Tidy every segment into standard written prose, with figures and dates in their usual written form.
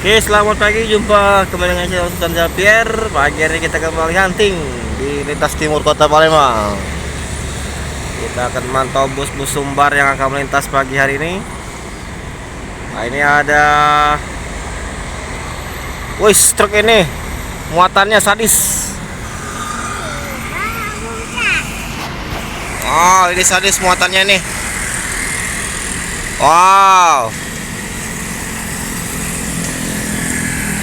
Oke, selamat pagi, jumpa kembali dengan saya Sultan Japier. Pagi hari ini kita kembali hunting di lintas timur kota Palembang. Kita akan memantau bus-bus sumbar yang akan melintas pagi hari ini. Nah, ini ada truk ini muatannya sadis. Oh, ini sadis muatannya nih. Wow,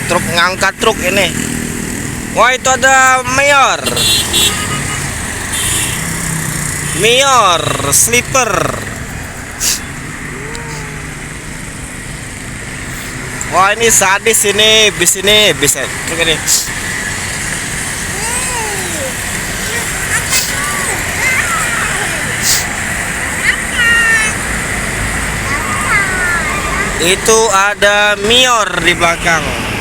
truk ngangkat truk ini. Wah, itu ada Mayor Sleeper. Wah, ini sadis ini, bis truk ini. Itu ada Mayor di belakang.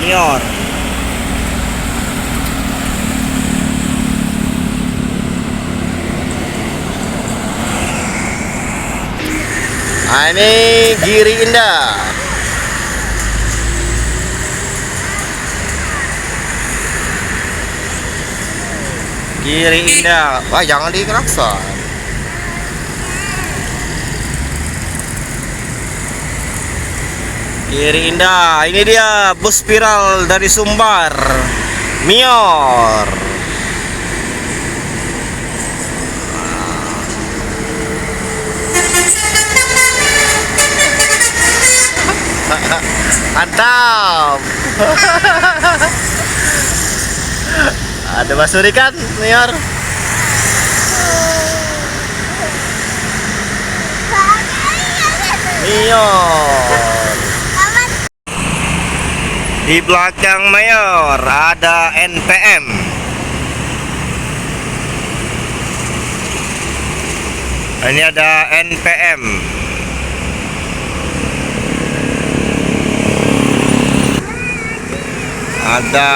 Mayor. Ini Giri Indah. Giri Indah. Wah, jangan dikelakson. Giri Indah. Ini dia bus spiral dari Sumbar. Mayor. Mantap. Ada basuri kan, Mayor? Mayor. Di belakang Mayor ada NPM. Ini ada NPM. Ada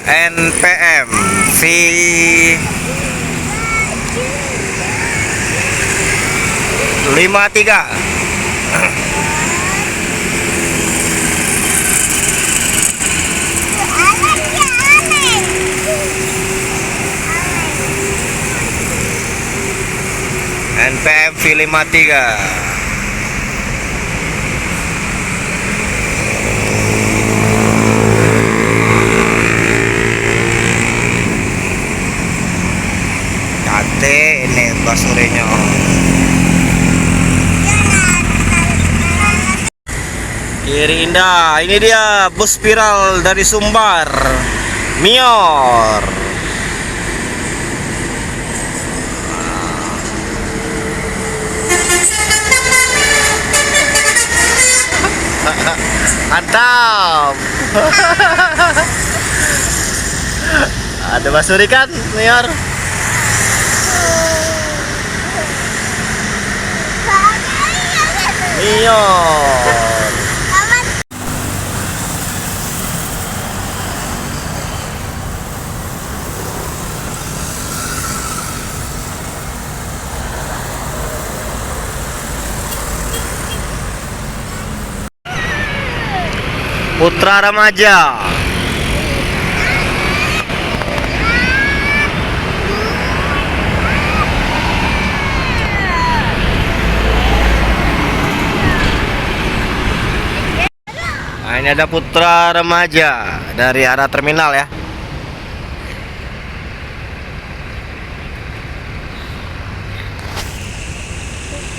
NPM V53. NPM V53. Ini basurinya. Giri Indah. Ini dia bus spiral dari Sumbar. Mayor. Mantap. Ada basuri kan, Mayor? Mayor. Putra Remaja. Nah, ini ada Putra Remaja dari arah terminal ya.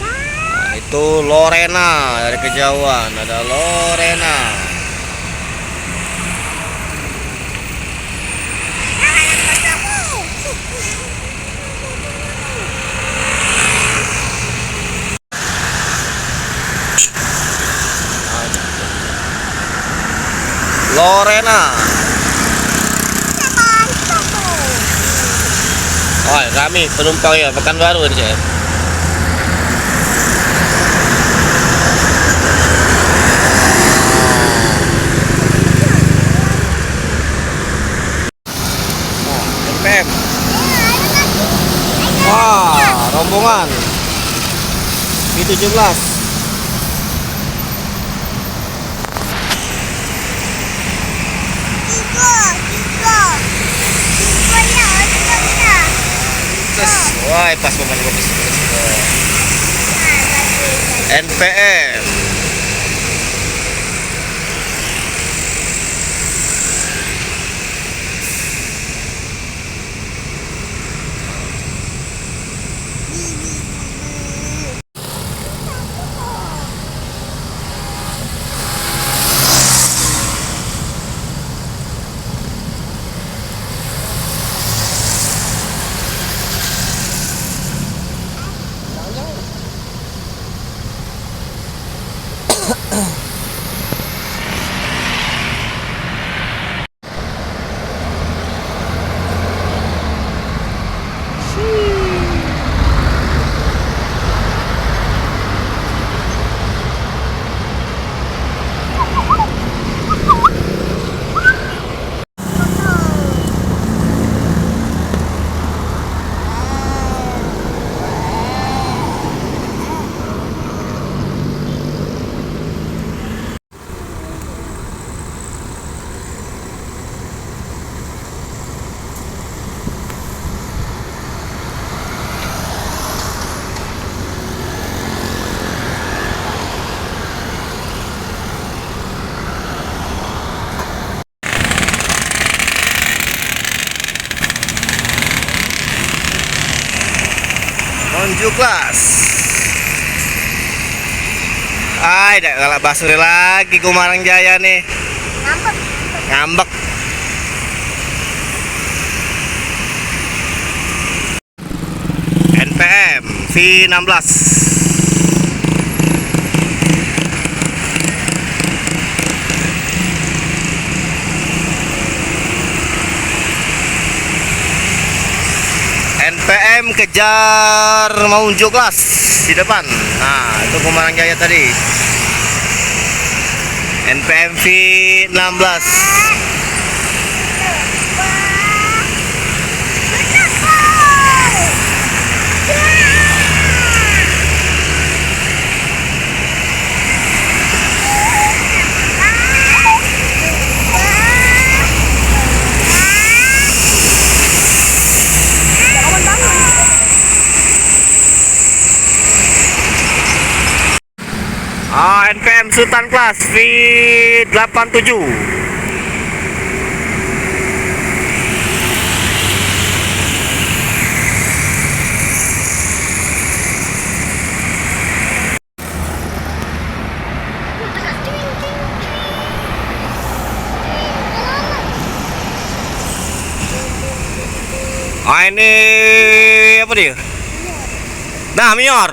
Nah, itu Lorena dari kejauhan, ada Lorena. Lorena. Oh, kami penumpang ya Pekanbaru ini saya. NPM. Wah, rombongan. V17. Wah, pas momen bagus. NPM Unjuk kelas. Dah galak basuri lagi Kumarang Jaya nih. Ngambek. NPM V16. NPM kejar mau unjuk kelas di depan. Nah, itu Kumarang Jaya tadi. NPM V16. NPM Sultan Kelas V87. Ini apa dia? Nah, Mior.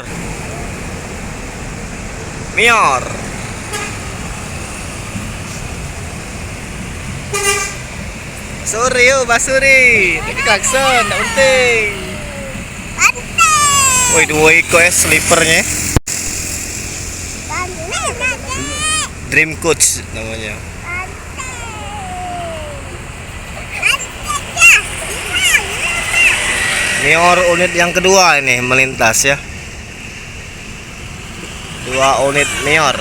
Basuri yuk, basuri. Ini klakson, tak penting. Woi, dua iko ya slipernya. Dream Coach namanya. Mior unit yang kedua ini melintas ya. 2 unit Mior.